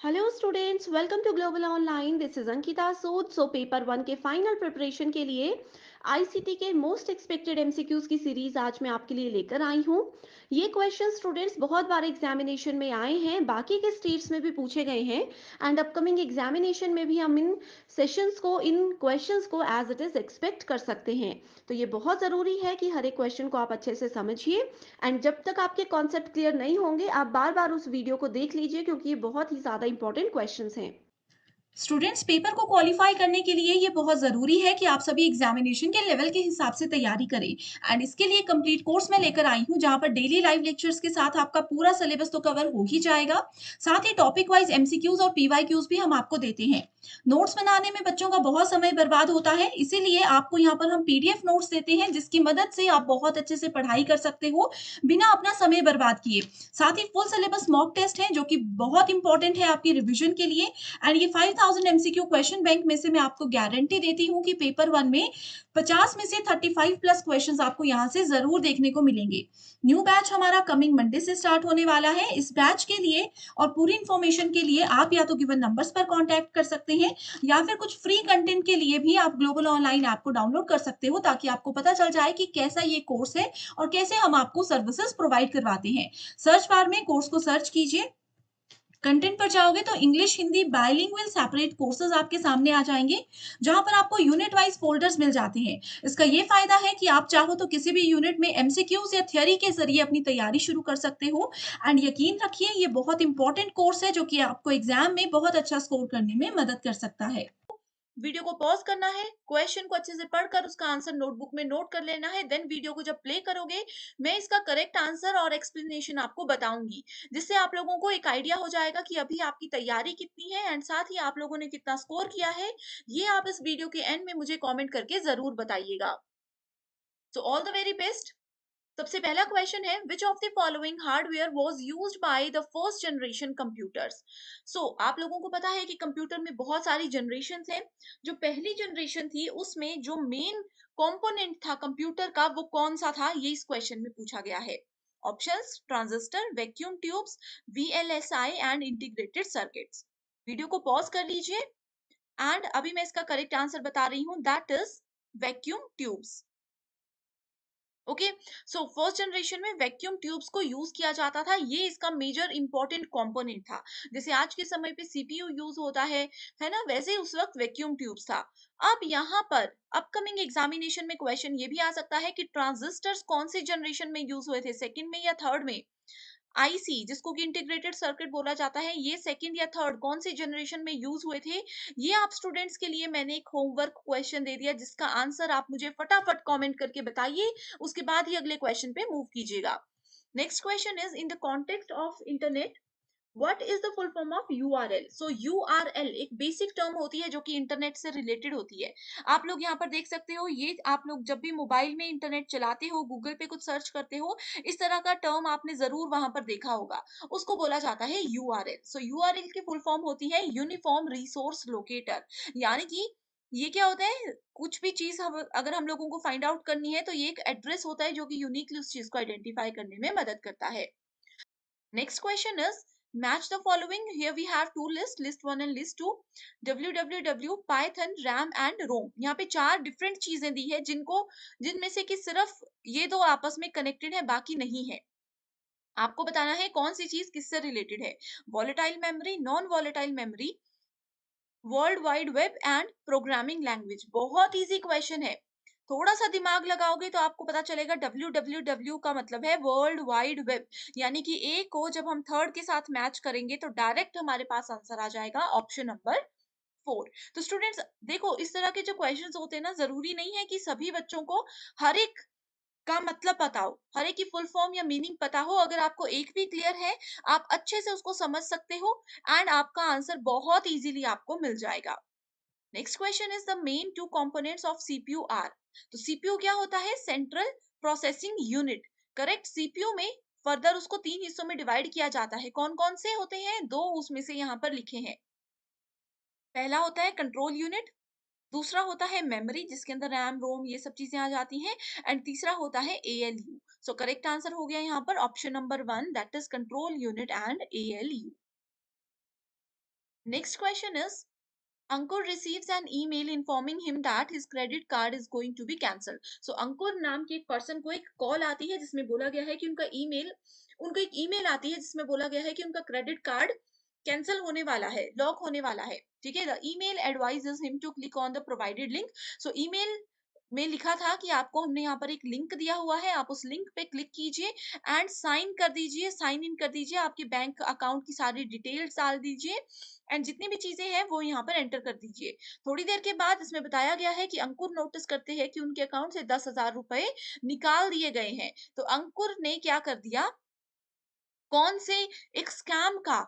Hello students, welcome to global online. This is Ankita Sood. Paper one के final preparation के लिए ICT के most expected MCQs की series आज मैं आपके लिए लेकर आई हूँ। ये क्वेश्चन स्टूडेंट्स बहुत बार एग्जामिनेशन में आए हैं, बाकी के स्टेट्स में भी पूछे गए हैं एंड अपकमिंग एग्जामिनेशन में भी हम इन सेशंस को, इन क्वेश्चंस को एज इट इज एक्सपेक्ट कर सकते हैं। तो ये बहुत ज़रूरी है कि हर एक क्वेश्चन को आप अच्छे से समझिए एंड जब तक आपके कॉन्सेप्ट क्लियर नहीं होंगे आप बार बार उस वीडियो को देख लीजिए, क्योंकि ये बहुत ही ज़्यादा इंपॉर्टेंट क्वेश्चंस हैं। स्टूडेंट्स पेपर को क्वालिफाई करने के लिए ये बहुत ज़रूरी है कि आप सभी एग्जामिनेशन के लेवल के हिसाब से तैयारी करें एंड इसके लिए कंप्लीट कोर्स मैं लेकर आई हूँ जहाँ पर डेली लाइव लेक्चर्स के साथ आपका पूरा सिलेबस तो कवर हो ही जाएगा। साथ ही टॉपिक वाइज एमसीक्यूज और पीवाईक्यूज भी हम आपको देते हैं। नोट्स बनाने में बच्चों का बहुत समय बर्बाद होता है, इसीलिए आपको यहाँ पर हम पीडीएफ नोट्स देते हैं जिसकी मदद से आप बहुत अच्छे से पढ़ाई कर सकते हो बिना अपना समय बर्बाद किए। साथ ही फुल सिलेबस मॉक टेस्ट है जो कि बहुत इंपॉर्टेंट है आपकी रिविजन के लिए एंड ये 5000 एमसीक्यू क्वेश्चन बैंक में से मैं आपको गारंटी देती हूँ कि पेपर वन में 50 में से 35 प्लस क्वेश्चंस आपको यहाँ से जरूर देखने को मिलेंगे। न्यू बैच हमारा कमिंग मंडे से स्टार्ट होने वाला है। इस बैच के लिए और पूरी इन्फॉर्मेशन के लिए आप या तो गिवन नंबर्स पर कांटेक्ट कर सकते हैं या फिर कुछ फ्री कंटेंट के लिए भी आप ग्लोबल ऑनलाइन ऐप को डाउनलोड कर सकते हो ताकि आपको पता चल जाए कि कैसा ये कोर्स है और कैसे हम आपको सर्विसेज प्रोवाइड करवाते हैं। सर्च बार में कोर्स को सर्च कीजिए, कंटेंट पर जाओगे तो English Hindi bilingual separate courses आपके सामने आ जाएंगे जहां पर आपको यूनिट वाइज फोल्डर्स मिल जाते हैं। इसका ये फायदा है कि आप चाहो तो किसी भी यूनिट में एमसीक्यूज या थ्योरी के जरिए अपनी तैयारी शुरू कर सकते हो एंड यकीन रखिए ये बहुत इंपॉर्टेंट कोर्स है जो कि आपको एग्जाम में बहुत अच्छा स्कोर करने में मदद कर सकता है। वीडियो को पॉज करना है, क्वेश्चन को अच्छे से पढ़कर उसका आंसर नोटबुक में नोट कर लेना है, देन वीडियो को जब प्ले करोगे मैं इसका करेक्ट आंसर और एक्सप्लेनेशन आपको बताऊंगी जिससे आप लोगों को एक आइडिया हो जाएगा कि अभी आपकी तैयारी कितनी है एंड साथ ही आप लोगों ने कितना स्कोर किया है। ये आप इस वीडियो के एंड में मुझे कमेंट करके जरूर बताइएगा। So all the very best. सबसे पहला क्वेश्चन है which of the following hardware was used by the first generation computers. सो आप लोगों को पता है कि कंप्यूटर में बहुत सारी जनरेशन हैं। जो पहली जनरेशन थी उसमें जो मेन कंपोनेंट था कंप्यूटर का वो कौन सा था, ये इस क्वेश्चन में पूछा गया है। Options transistor, vacuum tubes, VLSI and integrated circuits. Video को पॉज कर लीजिए एंड अभी मैं इसका करेक्ट आंसर बता रही हूँ, that is vacuum tubes. Okay, so first generation में वैक्यूम ट्यूब्स को यूज किया जाता था, ये इसका मेजर इंपॉर्टेंट कंपोनेंट था। जैसे आज के समय पे सीपीयू यूज होता है ना, वैसे ही उस वक्त वैक्यूम ट्यूब्स था। अब यहाँ पर अपकमिंग एग्जामिनेशन में क्वेश्चन ये भी आ सकता है कि ट्रांजिस्टर्स कौन सी जनरेशन में यूज हुए थे, सेकंड में या थर्ड में। आईसी जिसको कि इंटीग्रेटेड सर्किट बोला जाता है, ये सेकंड या थर्ड कौन सी जनरेशन में यूज हुए थे। ये आप स्टूडेंट्स के लिए मैंने एक होमवर्क क्वेश्चन दे दिया जिसका आंसर आप मुझे फटाफट कमेंट करके बताइए, उसके बाद ही अगले क्वेश्चन पे मूव कीजिएगा। Next question is in the context of internet what is the full form of URL. So URL एक बेसिक टर्म होती है जो कि इंटरनेट से रिलेटेड होती है। आप लोग यहाँ पर देख सकते हो, ये आप लोग जब भी मोबाइल में इंटरनेट चलाते हो, गूगल पे कुछ सर्च करते हो, इस तरह का टर्म आपने जरूर वहां पर देखा होगा। उसको बोला जाता है यूआरएल। सो यूआरएल की फुल फॉर्म होती है यूनिफॉर्म रिसोर्स लोकेटर। यानी कि ये क्या होता है, कुछ भी चीज हम अगर हम लोगों को फाइंड आउट करनी है तो ये एक एड्रेस होता है जो कि यूनिकली उस चीज को आइडेंटिफाई करने में मदद करता है। Next question is match the following. Here we have two lists, list 1 and list 2. www, Python, RAM and ROM. यहाँ पे चार डिफरेंट चीजें दी है जिनमें से कि सिर्फ ये दो आपस में कनेक्टेड है, बाकी नहीं है। आपको बताना है कौन सी चीज किससे रिलेटेड है। Volatile memory, non volatile memory, world wide web and programming language. बहुत इजी क्वेश्चन है, थोड़ा सा दिमाग लगाओगे तो आपको पता चलेगा। www का मतलब है वर्ल्ड वाइड वेब, यानी कि ए को जब हम थर्ड के साथ मैच करेंगे तो डायरेक्ट हमारे पास आंसर आ जाएगा ऑप्शन नंबर 4। तो स्टूडेंट्स देखो, इस तरह के जो क्वेश्चंस होते हैं ना, जरूरी नहीं है कि सभी बच्चों को हर एक का मतलब पता हो, हर एक की फुल फॉर्म या मीनिंग पता हो। अगर आपको एक भी क्लियर है, आप अच्छे से उसको समझ सकते हो एंड आपका आंसर बहुत इजीली आपको मिल जाएगा। Next question is the main two components of CPU are. तो सीपीयू क्या होता है, central processing unit. Correct, CPU में फर्दर उसको तीन हिस्सों में डिवाइड किया जाता है। कौन कौन से होते हैं, दो उसमें से यहाँ पर लिखे हैं। पहला होता है कंट्रोल यूनिट, दूसरा होता है मेमोरी जिसके अंदर रैम रोम ये सब चीजें आ जाती हैं, एंड तीसरा होता है एएलयू। सो करेक्ट आंसर हो गया यहाँ पर option number 1, that is control unit and ALU. Next question is Ankur receives an email informing him that his credit card is going to be cancelled. So अंकुर नाम के एक पर्सन को एक call आती है जिसमें बोला गया है कि उनको एक ईमेल आती है जिसमें बोला गया है कि उनका क्रेडिट कार्ड कैंसिल होने वाला है, लॉक होने वाला है। ठीक है, the email advises him to click on the provided link. So email में लिखा था कि आपको हमने यहाँ पर एक लिंक दिया हुआ है, आप उस लिंक पे क्लिक कीजिए एंड साइन कर दीजिए, साइन इन कर दीजिए, आपके बैंक अकाउंट की सारी डिटेल्स डाल दीजिए एंड जितनी भी चीजें हैं वो यहाँ पर एंटर कर दीजिए। थोड़ी देर के बाद इसमें बताया गया है कि अंकुर नोटिस करते हैं कि उनके अकाउंट से 10,000 रुपए निकाल दिए गए हैं। तो अंकुर ने क्या कर दिया, कौन से एक स्कैम का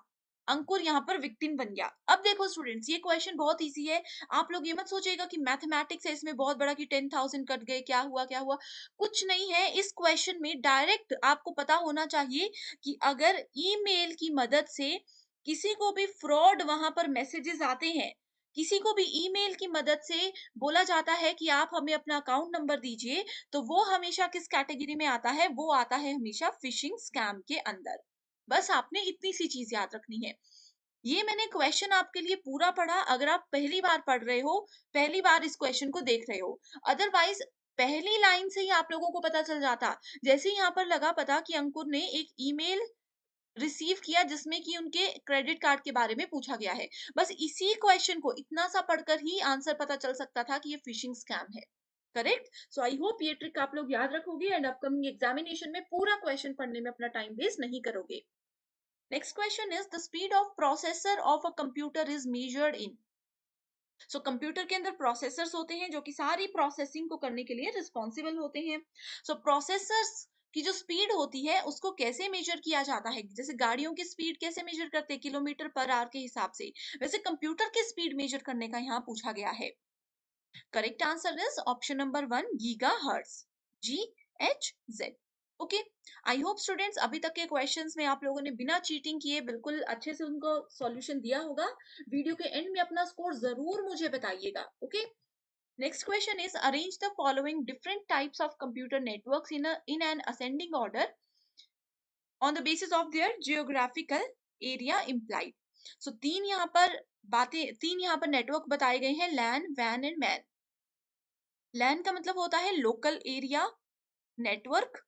अंकुर यहाँ पर विक्टिम बन गया। अब देखो स्टूडेंट्स, ये क्वेश्चन बहुत इजी है। आप लोग ये मत सोचिएगा कि मैथमेटिक्स है इसमें बहुत बड़ा कि 10,000 कट गए, क्या हुआ क्या हुआ, कुछ नहीं है। इस क्वेश्चन में डायरेक्ट आपको पता होना चाहिए कि अगर ईमेल की मदद से किसी को भी फ्रॉड वहां पर मैसेजेस आते हैं, किसी को भी ईमेल की मदद से बोला जाता है कि आप हमें अपना अकाउंट नंबर दीजिए, तो वो हमेशा किस कैटेगरी में आता है, वो आता है हमेशा फिशिंग स्कैम के अंदर। बस आपने इतनी सी चीज याद रखनी है। ये मैंने क्वेश्चन आपके लिए पूरा पढ़ा, अगर आप पहली बार पढ़ रहे हो, पहली बार इस क्वेश्चन को देख रहे हो, अदरवाइज पहली लाइन से ही आप लोगों को पता चल जाता। जैसे ही यहाँ पर लगा पता कि अंकुर ने एक ईमेल रिसीव किया जिसमें कि उनके क्रेडिट कार्ड के बारे में पूछा गया है, बस इसी क्वेश्चन को इतना सा पढ़कर ही आंसर पता चल सकता था कि ये फिशिंग स्कैम है। करेक्ट। सो आई होप ये ट्रिक आप लोग याद रखोगे एंड अपकमिंग एग्जामिनेशन में पूरा क्वेश्चन पढ़ने में अपना टाइम वेस्ट नहीं करोगे। Next question is the speed of processor of a computer is measured in. So computer के अंदर प्रोसेसर्स होते हैं जो कि सारी प्रोसेसिंग को करने के लिए रिस्पॉन्सिबल होते हैं। सो प्रोसेसर्स की जो स्पीड होती है उसको कैसे मेजर किया जाता है, जैसे गाड़ियों की स्पीड कैसे मेजर करते हैं, किलोमीटर पर आवर के हिसाब से, वैसे कंप्यूटर की स्पीड मेजर करने का यहाँ पूछा गया है। Correct answer is option number 1 giga hertz, GHz। Okay, I hope students अभी तक के क्वेश्चंस में आप लोगों ने बिना चीटिंग किए बिल्कुल अच्छे से उनको सॉल्यूशन दिया होगा। वीडियो के एंड में अपना स्कोर जरूर मुझे बताइएगा। Okay, next question is arrange the following different types of computer networks in an ascending order on the basis of their geographical area implied. So तीन यहाँ पर नेटवर्क बताए गए हैं, लैन, वैन एंड मैन। लैन का मतलब होता है लोकल एरिया नेटवर्क,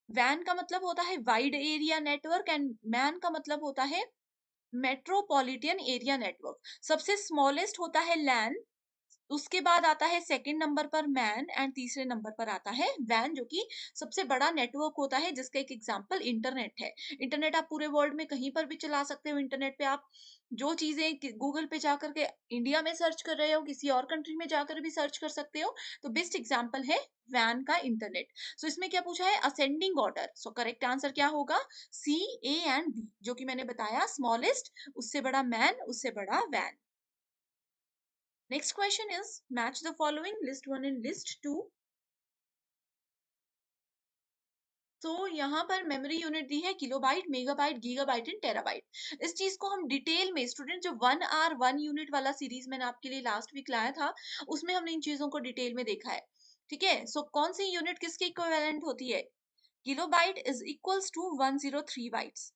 वैन का मतलब होता है wide area network and man का मतलब होता है मेट्रोपॉलिटन एरिया नेटवर्क। सबसे स्मॉलेस्ट होता है लैन, उसके बाद आता है सेकंड नंबर पर मैन एंड तीसरे नंबर पर आता है वैन, जो कि सबसे बड़ा नेटवर्क होता है जिसका एक एग्जांपल इंटरनेट है। इंटरनेट आप पूरे वर्ल्ड में कहीं पर भी चला सकते हो। इंटरनेट पे आप जो चीजें गूगल पे जाकर के इंडिया में सर्च कर रहे हो, किसी और कंट्री में जाकर भी सर्च कर सकते हो। तो बेस्ट एग्जांपल है वैन का इंटरनेट। सो इसमें क्या पूछा है, असेंडिंग ऑर्डर। सो करेक्ट आंसर क्या होगा, C, A एंड B, जो कि मैंने बताया स्मॉलेस्ट, उससे बड़ा मैन, उससे बड़ा van. Next question is match the following, list 1 and list 2. तो यहाँ पर मेमोरी यूनिट दी है kilobyte, megabyte, gigabyte and terabyte. इस चीज को हम डिटेल में स्टूडेंट, जो 1 आवर 1 यूनिट वाला सीरीज मैंने आपके लिए लास्ट वीक लाया था, उसमें हमने इन चीजों को डिटेल में देखा है। ठीक है, सो कौन सी यूनिट किसके इक्विवेलेंट होती है, kilobyte is equals to 103 bytes.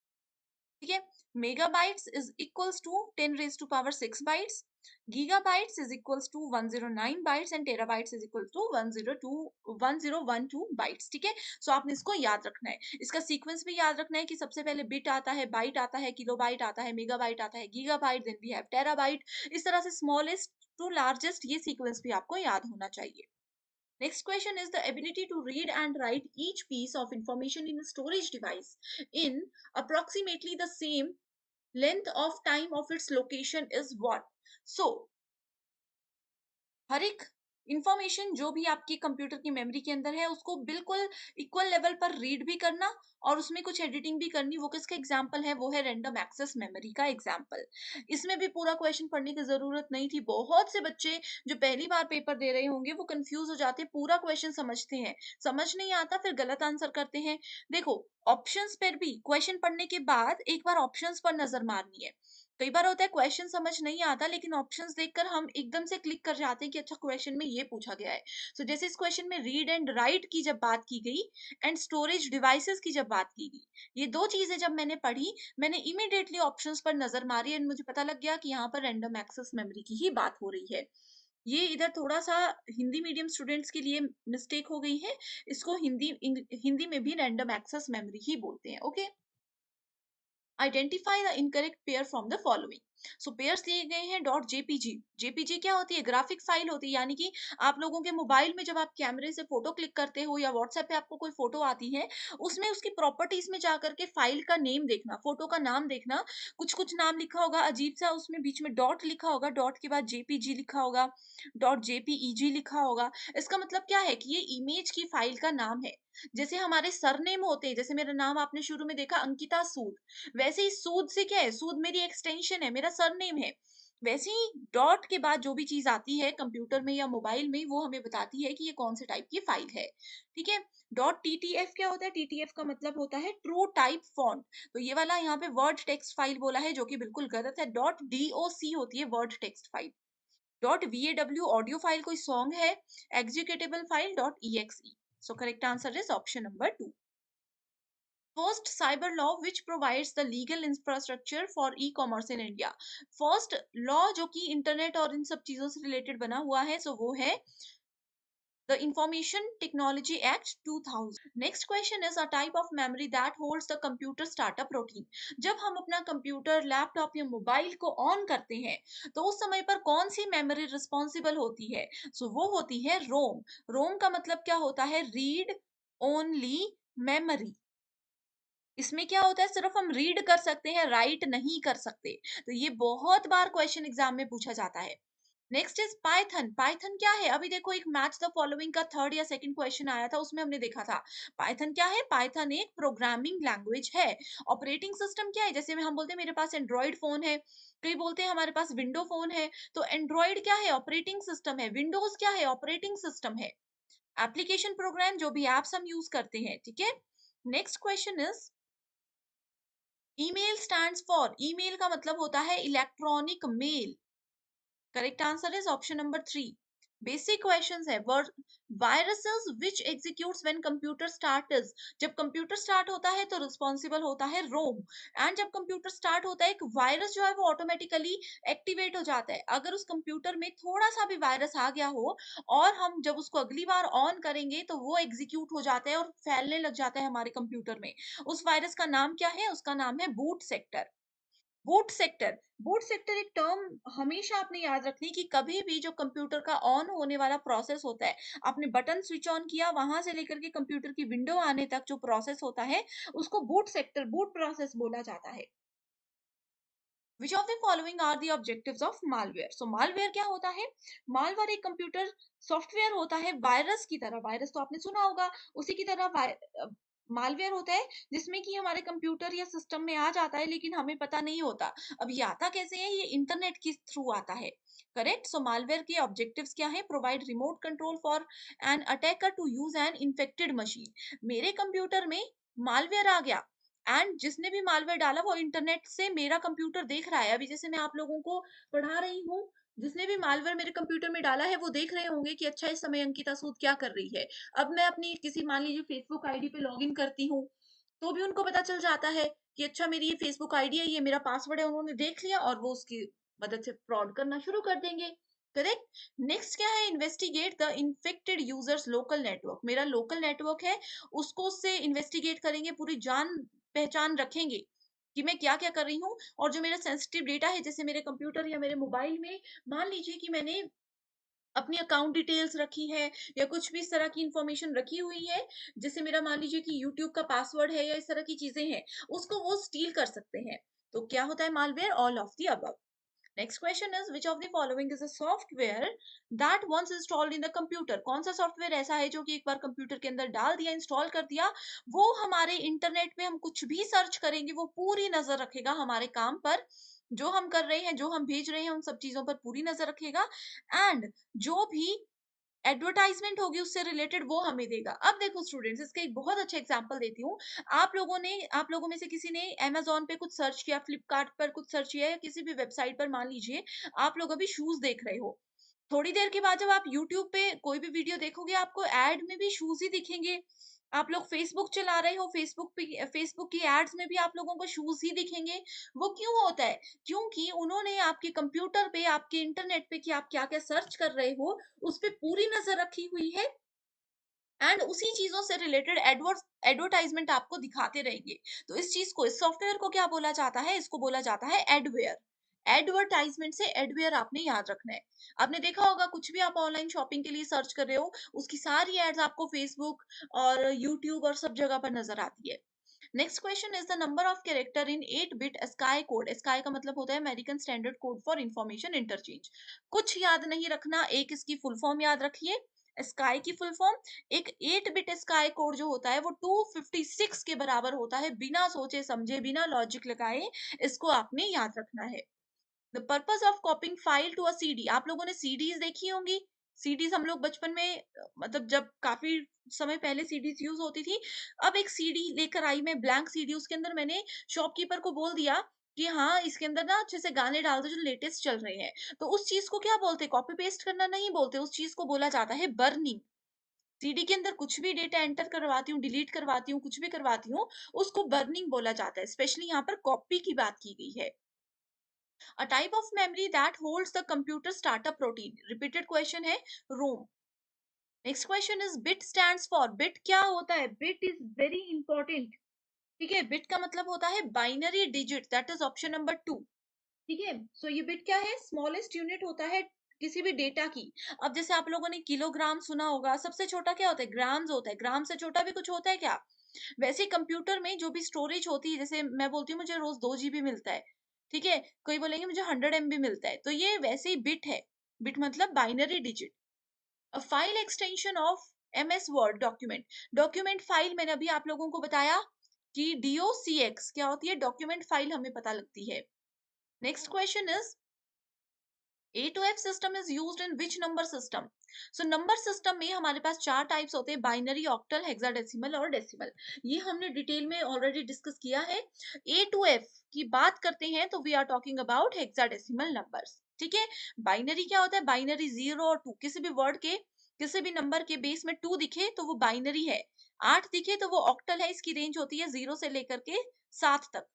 ठीक है, megabytes is equals to 10⁻6 bytes, gigabytes is equals to 109 bytes and terabytes is equals to 1012 bytes। ठीक है, सो आपने इसको याद रखना है, इसका सीक्वेंस भी याद रखना है कि सबसे पहले बिट आता है, बाइट आता है, किलोबाइट आता है, मेगाबाइट आता है, gigabyte, then we have terabyte. इस तरह से स्मॉलेस्ट टू लार्जेस्ट ये सीक्वेंस भी आपको याद होना चाहिए। Next question is the ability to read and write each piece of information in a storage device in approximately the same length of time of its location is what? So, हर एक information जो भी आपकी computer की memory के अंदर है उसको बिल्कुल इक्वल लेवल पर रीड भी करना और उसमें कुछ एडिटिंग भी करनी, वो किसका एग्जाम्पल है, वो है रैंडम एक्सेस मेमोरी का एग्जाम्पल। इसमें भी पूरा क्वेश्चन पढ़ने की जरूरत नहीं थी। बहुत से बच्चे जो पहली बार पेपर दे रहे होंगे वो कंफ्यूज हो जाते हैं, पूरा क्वेश्चन समझते हैं, समझ नहीं आता फिर गलत आंसर करते हैं। देखो, ऑप्शंस पर भी क्वेश्चन पढ़ने के बाद एक बार ऑप्शंस पर नजर मारनी है। कई बार होता है क्वेश्चन समझ नहीं आता, लेकिन ऑप्शंस देखकर हम एकदम से क्लिक कर जाते हैं कि अच्छा क्वेश्चन में ये पूछा गया है। सो जैसे इस क्वेश्चन में रीड एंड राइट की जब बात की गई एंड स्टोरेज डिवाइसेस की जब बात की गई, ये दो चीजें जब मैंने पढ़ी, मैंने इमीडिएटली ऑप्शंस पर नजर मारी एंड मुझे पता लग गया कि यहाँ पर रैंडम एक्सेस मेमोरी की ही बात हो रही है। ये इधर थोड़ा सा हिंदी मीडियम स्टूडेंट्स के लिए मिस्टेक हो गई है। इसको हिंदी में भी रैंडम एक्सेस मेमोरी ही बोलते हैं। Okay, identify the incorrect pair from the following. So pairs दिए गए हैं डॉट जेपीजी। जेपीजी क्या होती है? ग्राफिक फाइल होती है, यानी कि आप लोगों के मोबाइल में जब आप कैमरे से फोटो क्लिक करते हो या व्हाट्सएप पे आपको कोई फोटो आती है, उसमें उसकी प्रॉपर्टीज में जाकर के फाइल का नेम देखना, फोटो का नाम देखना। कुछ कुछ नाम लिखा होगा अजीब सा, उसमें बीच में डॉट लिखा होगा, डॉट के बाद जेपीजी लिखा होगा, डॉट जेपीईजी लिखा होगा। इसका मतलब क्या है कि ये इमेज की फाइल का नाम है। जैसे हमारे सरनेम होते हैं, जैसे मेरा नाम आपने शुरू में देखा अंकिता सूद, वैसे ही सूद से क्या है, सूद मेरी एक्सटेंशन है, मेरा सरनेम है। वैसे ही डॉट के बाद जो भी चीज आती है कंप्यूटर में या मोबाइल में, वो हमें बताती है कि ये कौन से टाइप की फाइल है। ठीक है। डॉट टीटीएफ क्या होता है? टीटीएफ का मतलब होता है ट्रू टाइप फॉन्ट। तो ये वाला यहाँ पे वर्ड टेक्स्ट फाइल बोला है, जो कि बिल्कुल गलत है। डॉट डीओसी होती है word text file. Dot WAV audio file कोई सॉन्ग है। Executable file dot EXE. So correct answer is option number 2। First cyber law which provides the legal infrastructure for e-commerce in India। First law जो कि internet और इन सब चीजों से related बना हुआ है, सो वो है the information technology act 2000। Next question is a type of memory that holds the computer startup routine. जब हम अपना कंप्यूटर, लैपटॉप या मोबाइल को ऑन करते हैं, तो उस समय पर कौन सी मेमोरी रिस्पॉन्सिबल होती है? सो वो होती है रोम। रोम का मतलब क्या होता है? Read only memory. इसमें क्या होता है? सिर्फ हम रीड कर सकते हैं, राइट नहीं कर सकते। तो ये बहुत बार क्वेश्चन एग्जाम में पूछा जाता है। Next is Python. पाइथन क्या है? अभी देखो एक मैच द फॉलोइंग का थर्ड या सेकंड क्वेश्चन आया था, उसमें हमने देखा था। पाइथन क्या है? पाइथन एक प्रोग्रामिंग लैंग्वेज है। ऑपरेटिंग सिस्टम क्या है? जैसे में हम बोलते हैं मेरे पास एंड्रॉइड फोन है, कई बोलते हैं हमारे पास विंडो फोन है। तो एंड्रॉइड क्या है? ऑपरेटिंग सिस्टम है। विंडोज क्या है? ऑपरेटिंग सिस्टम है। एप्लीकेशन प्रोग्राम जो भी एप्स हम यूज करते हैं। ठीक है। Next question is email stands for. Email का मतलब होता है electronic mail. Correct answer is option number 3। Basic questions है। Viruses which executes when computer starts. जब कंप्यूटर स्टार्ट होता है तो रिस्पॉन्सिबल होता है रोम। एंड जब कंप्यूटर स्टार्ट होता है, एक वायरस जो है वो ऑटोमेटिकली एक्टिवेट हो जाता है। अगर उस कंप्यूटर में थोड़ा सा भी वायरस आ गया हो और हम जब उसको अगली बार ऑन करेंगे, तो वो एग्जीक्यूट हो जाता है और फैलने लग जाता है हमारे कंप्यूटर में। उस वायरस का नाम क्या है? उसका नाम है boot sector. Boot sector. Boot sector एक टर्म हमेशा आपने याद रखनी कि कभी भी जो कंप्यूटर का ऑन होने वाला प्रोसेस होता है, आपने बटन स्विच ऑन किया, वहां से लेकर के कंप्यूटर की विंडो आने तक जो प्रोसेस होता है, उसको बूट सेक्टर, बूट प्रोसेस बोला जाता है। Which of the following are the objectives of malware. So malware क्या होता है? मालवेयर एक कंप्यूटर सॉफ्टवेयर होता है वायरस की तरह। वायरस तो आपने सुना होगा, उसी की तरह मालवेयर होता है, जिसमें कि हमारे कंप्यूटर या सिस्टम में आ जाता है, लेकिन हमें पता नहीं होता। अब ये आता कैसे है? ये इंटरनेट के थ्रू आता है। करेक्ट। सो मालवेयर के ऑब्जेक्टिव्स क्या है? Provide remote control for an attacker to use an infected machine. मेरे कंप्यूटर में मालवेयर आ गया, एंड जिसने भी मालवेयर डाला वो इंटरनेट से मेरा कंप्यूटर देख रहा है। अभी जैसे मैं आप लोगों को पढ़ा रही हूँ, जिसने भी मालवेयर मेरे कंप्यूटर में डाला है वो देख रहे होंगे कि अच्छा इस समय अंकिता सूद क्या कर रही है। अब मैं अपनी किसी मान लीजिए फेसबुक आईडी पे लॉगिन करती हूँ, तो भी उनको पता चल जाता है कि अच्छा मेरी ये फेसबुक आईडी है, ये मेरा पासवर्ड है, उन्होंने देख लिया और वो उसकी मदद से फ्रॉड करना शुरू कर देंगे। करेक्ट। नेक्स्ट क्या है? Investigate the infected users local network. मेरा लोकल नेटवर्क है, उसको उससे इन्वेस्टिगेट करेंगे, पूरी जान पहचान रखेंगे कि मैं क्या क्या कर रही हूँ। और जो मेरा सेंसिटिव डेटा है, जैसे मेरे कंप्यूटर या मेरे मोबाइल में मान लीजिए कि मैंने अपनी अकाउंट डिटेल्स रखी है या कुछ भी इस तरह की इंफॉर्मेशन रखी हुई है, जैसे मेरा मान लीजिए कि यूट्यूब का पासवर्ड है या इस तरह की चीजें हैं, उसको वो स्टील कर सकते हैं। तो क्या होता है? Malware all of the above. Next question is which of the following is a software that once installed in the computer. कौन सा सॉफ्टवेयर ऐसा है जो कि एक बार कंप्यूटर के अंदर डाल दिया, इंस्टॉल कर दिया, वो हमारे इंटरनेट में हम कुछ भी सर्च करेंगे, वो पूरी नजर रखेगा हमारे काम पर, जो हम कर रहे हैं, जो हम भेज रहे हैं, उन सब चीजों पर पूरी नजर रखेगा। एंड जो भी एडवर्टाइज़मेंट होगी उससे रिलेटेड वो हमें देगा। अब देखो स्टूडेंट्स, इसका एक बहुत अच्छा एग्ज़ाम्पल देती हूँ। आप लोगों में से किसी ने अमेज़न पे कुछ सर्च किया, फ्लिपकार्ट पर कुछ सर्च किया या किसी भी वेबसाइट पर मान लीजिए आप लोग अभी शूज़ देख रहे हो। थोड़ी देर के बाद जब आप यूट्यूब पे कोई भी वीडियो देखोगे आपको ऐड में भी शूज़ ही दिखेंगे। आप लोग फेसबुक चला रहे हो, फेसबुक की एड्स में भी आप लोगों को शूज़ ही दिखेंगे। वो क्यों होता है? क्योंकि उन्होंने आपके कंप्यूटर पे, आपके इंटरनेट पे कि आप क्या-क्या सर्च कर रहे हो, उस पे पूरी नज़र रखी हुई है एंड उसी चीज़ों से रिलेटेड एडवर्टाइज़मेंट आपको दिखाते रहेंगे। तो इस चीज़ को, इस सॉफ्टवेयर को क्या बोला जाता है? इसको बोला जाता है एडवेयर। एडवर्टाइज़मेंट से एडवेयर आपने याद रखना है। आपने देखा होगा कुछ भी आप ऑनलाइन शॉपिंग के लिए सर्च कर रहे हो, उसकी सारी एड्स आपको फेसबुक और यूट्यूब और सब जगह पर नज़र आती है। Next question is the number of character in 8 bit sky code. Sky का मतलब होता है American standard code for information interchange. कुछ याद नहीं रखना, एक इसकी फुल फॉर्म याद रखिए। स्काई की फुल फॉर्म, एक 8 बिट स्काई कोड जो होता है वो 256 के बराबर होता है। बिना सोचे समझे, बिना लॉजिक लगाए इसको आपने याद रखना है। The purpose of copying file to a CD. आप लोगों ने सीडीज देखी होंगी। सीडीज हम लोग बचपन में मतलब जब काफी समय पहले सीडीज यूज होती थी। अब एक सीडी लेकर आई मैं, ब्लैंक सीडी, उसके अंदर मैंने शॉपकीपर को बोल दिया कि हाँ इसके अंदर ना अच्छे से गाने डाल दो जो लेटेस्ट चल रहे हैं। तो उस चीज को क्या बोलते? कॉपी पेस्ट करना नहीं बोलते, उस चीज को बोला जाता है बर्निंग। सीडी के अंदर कुछ भी डेटा एंटर करवाती हूँ, डिलीट करवाती हूँ, कुछ भी करवाती हूँ, उसको बर्निंग बोला जाता है। स्पेशली यहाँ पर कॉपी की बात की गई है। A type of memory that holds the computer startup routine. Repeated question है ROM. Next question is bit stands for. Bit क्या होता है? Bit is very important. ठीक है, bit का मतलब होता है binary digit, that is option number 2। ठीक है, सो ये बिट क्या है? स्मॉलेस्ट यूनिट होता है किसी भी डेटा की। अब जैसे आप लोगों ने किलोग्राम सुना होगा, सबसे छोटा क्या होता है? ग्राम्स होता है। ग्राम से छोटा भी कुछ होता है क्या? वैसे कंप्यूटर में जो भी स्टोरेज होती है, जैसे मैं बोलती हूँ मुझे रोज 2 GB मिलता है, ठीक है, कोई बोलेंगे मुझे 100 MB मिलता है, तो ये वैसे ही बिट है। बिट मतलब binary digit. A file extension of MS word document. Document file मैंने अभी आप लोगों को बताया कि DOCX क्या होती है? डॉक्यूमेंट फाइल हमें पता लगती है। Next question is A to F system is used in which number system? So number system में हमारे पास 4 टाइप्स होते हैं, बाइनरी, ऑक्टल, हेक्साडेसिमल और डेसिमल। ये हमने डिटेल में ऑलरेडी डिस्कस किया है। A to F की बात करते हैं तो we are talking about hexadecimal numbers. ठीक है, बाइनरी क्या होता है? बाइनरी 0 और 2, किसी भी वर्ड के, किसी भी नंबर के बेस में 2 दिखे तो वो बाइनरी है। 8 दिखे तो वो ऑक्टल है। इसकी रेंज होती है 0 से लेकर के 7 तक।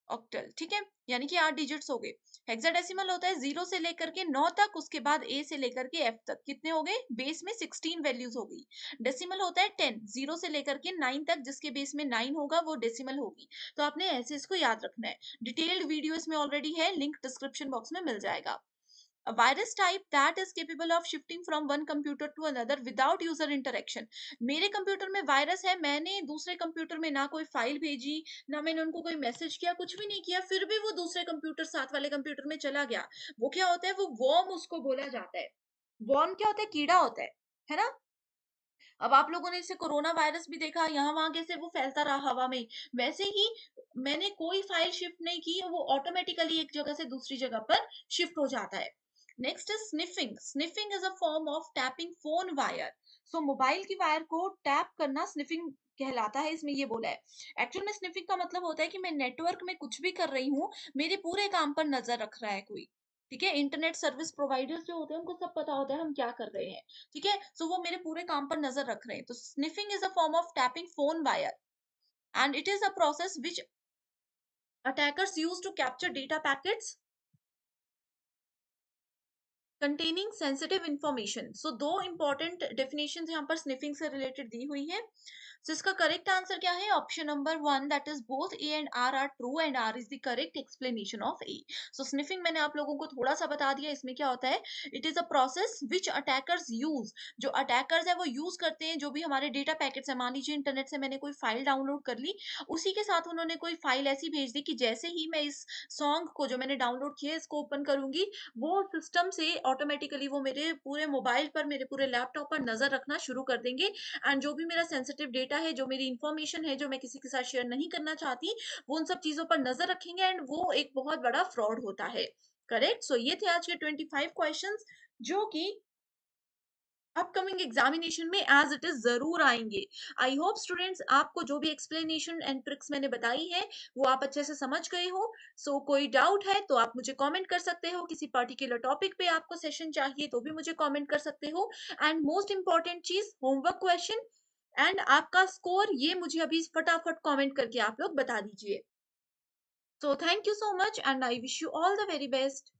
ऑक्टल, ठीक है, यानी कि 8 डिजिट्स हो गए। हेक्साडेसिमल होता है 0 से लेकर के 9 तक, उसके बाद ए से लेकर के एफ तक। कितने हो गए? बेस में 16 वैल्यूज हो गई। डेसिमल होता है 10, 0 से लेकर के 9 तक, जिसके बेस में 9 होगा वो डेसिमल होगी। तो आपने ऐसे इसको याद रखना है। डिटेल्ड वीडियो इसमें ऑलरेडी है, लिंक डिस्क्रिप्शन बॉक्स में मिल जाएगा। A virus type that is capable of shifting from one computer to another without user interaction. मेरे कंप्यूटर में वायरस है, मैंने दूसरे कंप्यूटर में ना कोई फाइल भेजी, ना मैंने उनको कोई मैसेज किया, कुछ भी नहीं किया, फिर भी वो दूसरे कंप्यूटर, साथ वाले कंप्यूटर में चला गया। वो क्या होता है? वो वर्म उसको बोला जाता है। वर्म क्या होता है? कीड़ा होता है ना? अब आप लोगों ने इसे कोरोना वायरस भी देखा, यहाँ वहां कैसे वो फैलता रहा हवा में। वैसे ही मैंने कोई फाइल शिफ्ट नहीं की, वो ऑटोमेटिकली एक जगह से दूसरी जगह पर शिफ्ट हो जाता है। Next is sniffing. Sniffing is a form of tapping phone wire. So mobile की वायर को टैप करना स्निफिंग कहलाता है। इसमें ये बोला है। एक्चुअल में स्निफिंग का मतलब होता है कि मैं नेटवर्क में कुछ भी कर रही हूँ, मेरे पूरे काम पर नजर रख रहा है कोई। ठीक है, इंटरनेट सर्विस प्रोवाइडर्स जो होते हैं उनको सब पता होता है हम क्या कर रहे हैं। ठीक है, सो वो मेरे पूरे काम पर नजर रख रहे हैं। तो sniffing is a form of tapping phone wire and it is a process which attackers use to capture data packets containing sensitive information. So दो इंपॉर्टेंट डेफिनेशन यहाँ पर स्निफिंग से रिलेटेड दी हुई है। सो इसका करेक्ट आंसर क्या है? Option number 1, that is both A and R are true and R is the correct explanation of A. So sniffing मैंने आप लोगों को थोड़ा सा बता दिया। इसमें क्या होता है? It is a process which attackers use. जो अटैकर्स है वो यूज करते हैं जो भी हमारे डेटा पैकेट्स है। मान लीजिए इंटरनेट से मैंने कोई फाइल डाउनलोड कर ली, उसी के साथ उन्होंने कोई फाइल ऐसी भेज दी कि जैसे ही मैं इस सॉन्ग को जो मैंने डाउनलोड किया है इसको ओपन करूंगी, वो सिस्टम से ऑटोमेटिकली वो मेरे पूरे मोबाइल पर, मेरे पूरे लैपटॉप पर नजर रखना शुरू कर देंगे। एंड जो भी मेरा सेंसिटिव डेटा है, जो मेरी इंफॉर्मेशन है, जो मैं किसी के साथ शेयर नहीं करना चाहती, वो उन सब चीजों पर नजर रखेंगे एंड वो एक बहुत बड़ा फ्रॉड होता है। करेक्ट। सो ये थे आज के 25 क्वेश्चंस जो कि अपकमिंग एग्जामिनेशन में एज इट इज जरूर आएंगे। आई होप स्टूडेंट्स आपको जो भी एक्सप्लेनेशन एंड ट्रिक्स मैंने बताई है वो आप अच्छे से समझ गए हो। सो कोई डाउट है तो आप मुझे कमेंट कर सकते हो, किसी पर्टिकुलर टॉपिक पे आपको सेशन चाहिए तो भी मुझे कमेंट कर सकते हो। एंड मोस्ट इंपॉर्टेंट चीज, होमवर्क क्वेश्चन एंड आपका स्कोर ये मुझे अभी फटाफट कमेंट करके आप लोग बता दीजिए। So thank you so much and I wish you all the very best.